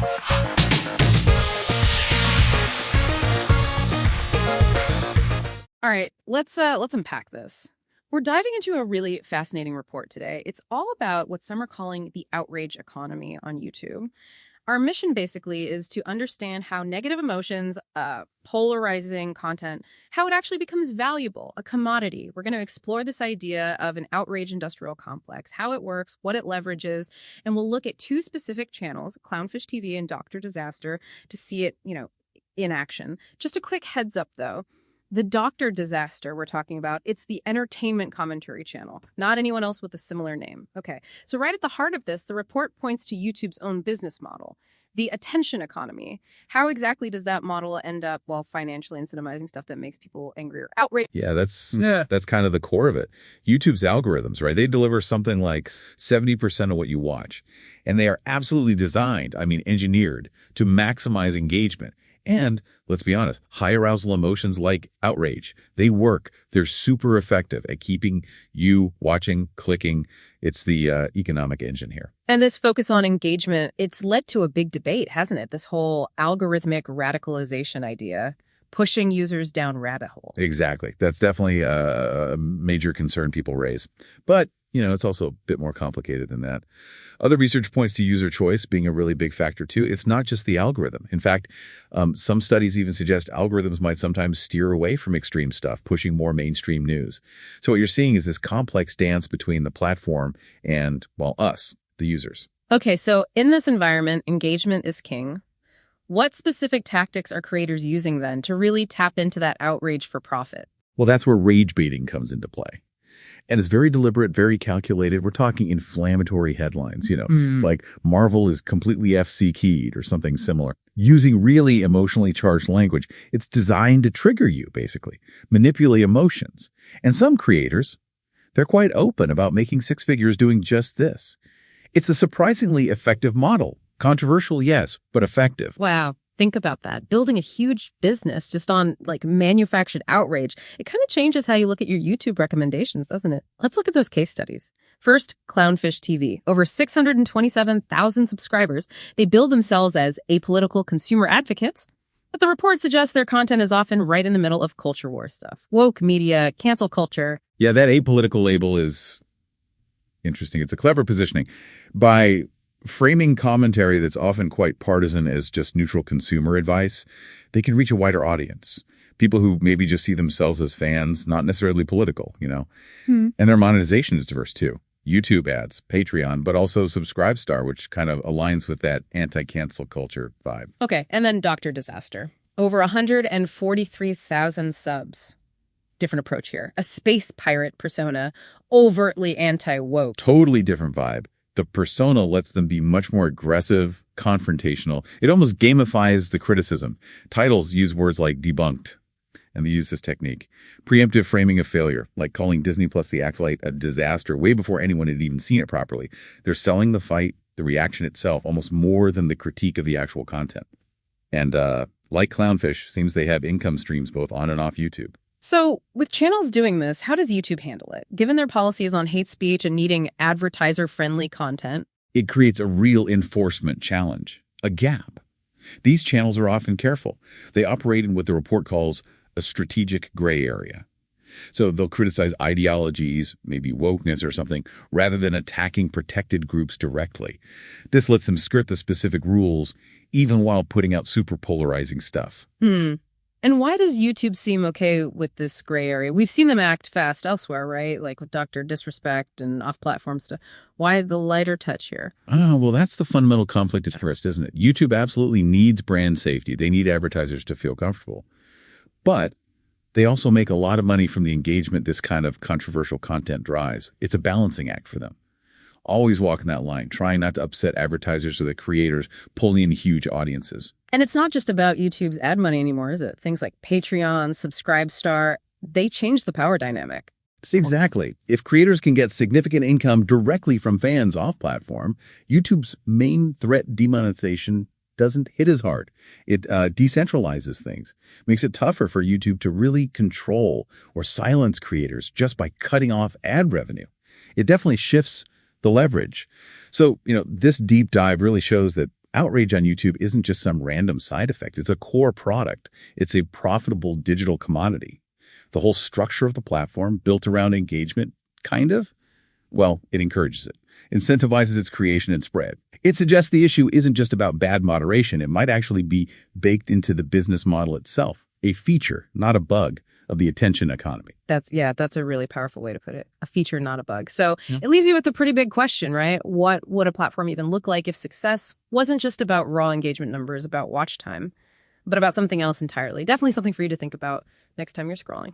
All right, let's unpack this. We're diving into a really fascinating report today. It's all about what some are calling the outrage economy on YouTube. Our mission basically is to understand how negative emotions, polarizing content, how it actually becomes valuable, a commodity. We're going to explore this idea of an outrage industrial complex, how it works, what it leverages, and we'll look at two specific channels, Clownfish TV and Dr. Disaster, to see it, in action. Just a quick heads up though. The Doctor Disaster we're talking about, it's the entertainment commentary channel, not anyone else with a similar name. Okay, so right at the heart of this, the report points to YouTube's own business model, the attention economy. How exactly does that model end up, well, financially incentivizing stuff that makes people angry or outraged? Yeah, that's kind of the core of it. YouTube's algorithms, right? They deliver something like 70% of what you watch. And they are absolutely designed, engineered, to maximize engagement. And let's be honest, high arousal emotions like outrage, they work. They're super effective at keeping you watching, clicking. It's the economic engine here. And this focus on engagement, it's led to a big debate, hasn't it? This whole algorithmic radicalization idea, pushing users down rabbit holes. Exactly. That's definitely a major concern people raise. But it's also a bit more complicated than that. Other research points to user choice being a really big factor, too. It's not just the algorithm. In fact, some studies even suggest algorithms might sometimes steer away from extreme stuff, pushing more mainstream news. So what you're seeing is this complex dance between the platform and, well, us, the users. Okay, so in this environment, engagement is king. What specific tactics are creators using then to really tap into that outrage for profit? Well, that's where rage baiting comes into play. And it's very deliberate, very calculated. We're talking inflammatory headlines, like Marvel is completely FC keyed or something similar. Using really emotionally charged language, it's designed to trigger you, basically, manipulate emotions. And some creators, they're quite open about making six figures doing just this. It's a surprisingly effective model. Controversial, yes, but effective. Wow. Think about that. Building a huge business just on manufactured outrage. It kind of changes how you look at your YouTube recommendations, doesn't it? Let's look at those case studies. First, Clownfish TV. Over 627,000 subscribers. They bill themselves as apolitical consumer advocates, but the report suggests their content is often right in the middle of culture war stuff. Woke media, cancel culture. Yeah, that apolitical label is interesting. It's a clever positioning. By framing commentary that's often quite partisan as just neutral consumer advice, they can reach a wider audience. People who maybe just see themselves as fans, not necessarily political, And their monetization is diverse too. YouTube ads, Patreon, but also Subscribestar, which kind of aligns with that anti-cancel culture vibe. Okay, and then Dr. Disaster. Over 143,000 subs. Different approach here. A space pirate persona, overtly anti-woke. Totally different vibe. The persona lets them be much more aggressive, confrontational. It almost gamifies the criticism. Titles use words like debunked, and they use this technique. Preemptive framing of failure, like calling Disney Plus The Acolyte a disaster way before anyone had even seen it properly. They're selling the fight, the reaction itself, almost more than the critique of the actual content. And like Clownfish, seems they have income streams both on and off YouTube. So with channels doing this, how does YouTube handle it? Given their policies on hate speech and needing advertiser-friendly content, it creates a real enforcement challenge, a gap. These channels are often careful. They operate in what the report calls a strategic gray area. So they'll criticize ideologies, maybe wokeness or something, rather than attacking protected groups directly. This lets them skirt the specific rules, even while putting out super polarizing stuff. And why does YouTube seem okay with this gray area? We've seen them act fast elsewhere, right? Like with Dr. Disrespect and off-platform stuff. Why the lighter touch here? Oh, well, that's the fundamental conflict of interest, isn't it? YouTube absolutely needs brand safety. They need advertisers to feel comfortable. But they also make a lot of money from the engagement this kind of controversial content drives. It's a balancing act for them. Always walking that line, trying not to upset advertisers or the creators, pulling in huge audiences. And it's not just about YouTube's ad money anymore, is it? Things like Patreon, Subscribestar, they change the power dynamic. Exactly. If creators can get significant income directly from fans off-platform, YouTube's main threat demonetization doesn't hit as hard. It decentralizes things, makes it tougher for YouTube to really control or silence creators just by cutting off ad revenue. It definitely shifts the leverage. So, this deep dive really shows that Outrage on YouTube isn't just some random side effect. It's a core product. It's a profitable digital commodity. The whole structure of the platform, built around engagement, kind of, well, it encourages it, incentivizes its creation and spread. It suggests the issue isn't just about bad moderation. It might actually be baked into the business model itself, a feature, not a bug, of the attention economy. That's a really powerful way to put it. A feature, not a bug. So Yeah. it leaves you with a pretty big question, right? What would a platform even look like if success wasn't just about raw engagement numbers, about watch time, but about something else entirely? Definitely something for you to think about next time you're scrolling.